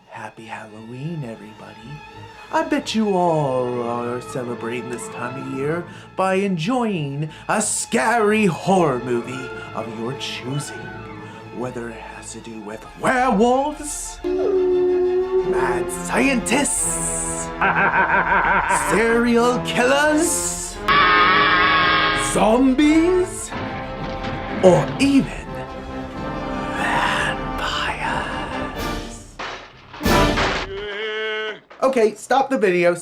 Happy Halloween, everybody. I bet you all are celebrating this time of year by enjoying a scary horror movie of your choosing. Whether it has to do with werewolves, mad scientists, serial killers, zombies, or even vampires. Okay, stop the video.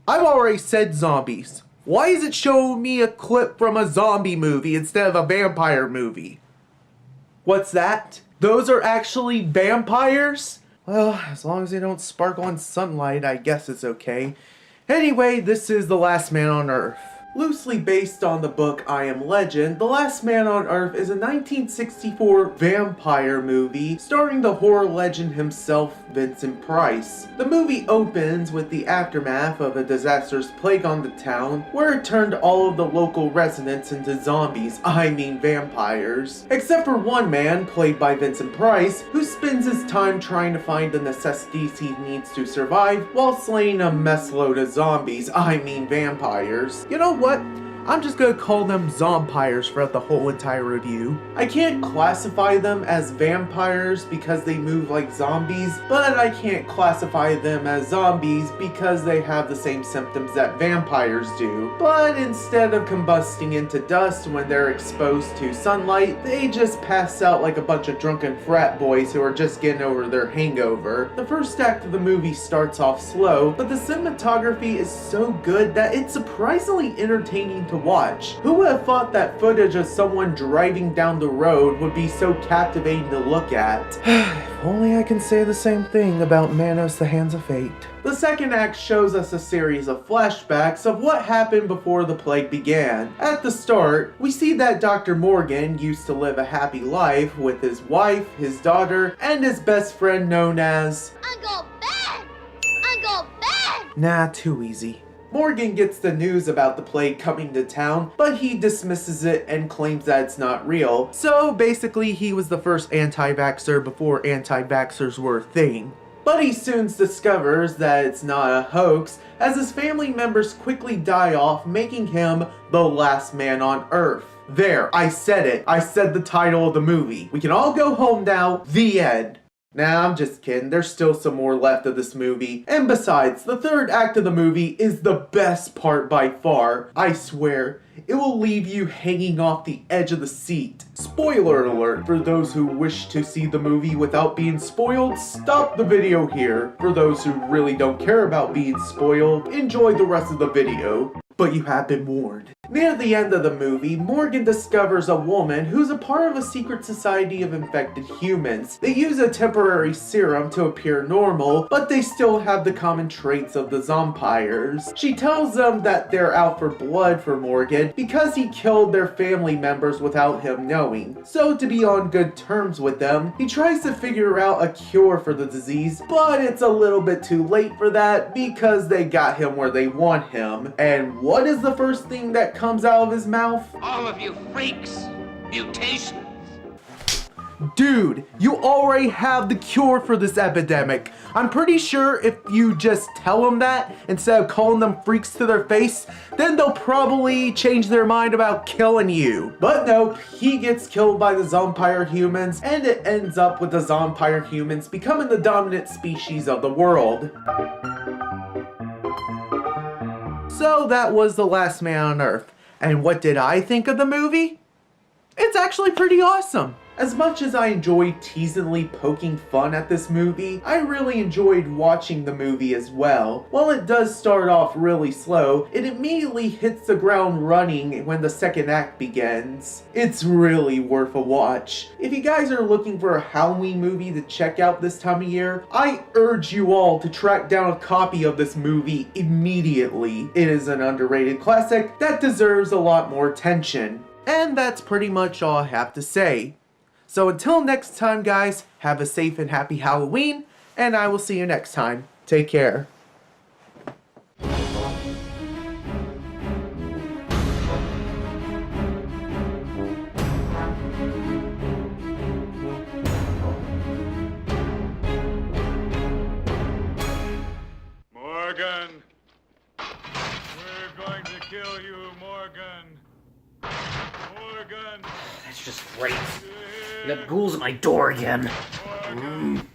I've already said zombies. Why is it showing me a clip from a zombie movie instead of a vampire movie? What's that? Those are actually vampires? Well, as long as they don't sparkle in sunlight, I guess it's okay. Anyway, this is The Last Man on Earth. Loosely based on the book I Am Legend, The Last Man on Earth is a 1964 vampire movie starring the horror legend himself, Vincent Price. The movie opens with the aftermath of a disastrous plague on the town, where it turned all of the local residents into zombies, I mean vampires. Except for one man, played by Vincent Price, who spends his time trying to find the necessities he needs to survive while slaying a mess load of zombies, I mean vampires. You know what? I'm just gonna call them zompires throughout the whole entire review. I can't classify them as vampires because they move like zombies, but I can't classify them as zombies because they have the same symptoms that vampires do. But instead of combusting into dust when they're exposed to sunlight, they just pass out like a bunch of drunken frat boys who are just getting over their hangover. The first act of the movie starts off slow, but the cinematography is so good that it's surprisingly entertaining to watch. Who would have thought that footage of someone driving down the road would be so captivating to look at? If only I can say the same thing about Manos the Hands of Fate. The second act shows us a series of flashbacks of what happened before the plague began. At the start, we see that Dr. Morgan used to live a happy life with his wife, his daughter, and his best friend known as Uncle Ben! Uncle Ben! Nah, too easy. Morgan gets the news about the plague coming to town, but he dismisses it and claims that it's not real. So basically, he was the first anti-vaxxer before anti-vaxxers were a thing. But he soon discovers that it's not a hoax, as his family members quickly die off, making him the last man on Earth. There, I said it. I said the title of the movie. We can all go home now. The end. Nah, I'm just kidding. There's still some more left of this movie. And besides, the third act of the movie is the best part by far. I swear, it will leave you hanging off the edge of the seat. Spoiler alert for those who wish to see the movie without being spoiled. Stop the video here. For those who really don't care about being spoiled, enjoy the rest of the video. But you have been warned. Near the end of the movie, Morgan discovers a woman who's a part of a secret society of infected humans. They use a temporary serum to appear normal, but they still have the common traits of the zompires. She tells them that they're out for blood for Morgan because he killed their family members without him knowing. So to be on good terms with them, he tries to figure out a cure for the disease, but it's a little bit too late for that because they got him where they want him. And what is the first thing that comes out of his mouth? All of you freaks! Mutations! Dude, you already have the cure for this epidemic. I'm pretty sure if you just tell them that instead of calling them freaks to their face, then they'll probably change their mind about killing you. But nope, he gets killed by the zompire humans, and it ends up with the zompire humans becoming the dominant species of the world. So that was The Last Man on Earth. And what did I think of the movie? It's actually pretty awesome. As much as I enjoyed teasingly poking fun at this movie, I really enjoyed watching the movie as well. While it does start off really slow, it immediately hits the ground running when the second act begins. It's really worth a watch. If you guys are looking for a Halloween movie to check out this time of year, I urge you all to track down a copy of this movie immediately. It is an underrated classic that deserves a lot more attention. And that's pretty much all I have to say. So until next time, guys, have a safe and happy Halloween, and I will see you next time. Take care. Morgan! We're going to kill you, Morgan! Morgan! That's just great. You got ghouls at my door again. Morgan!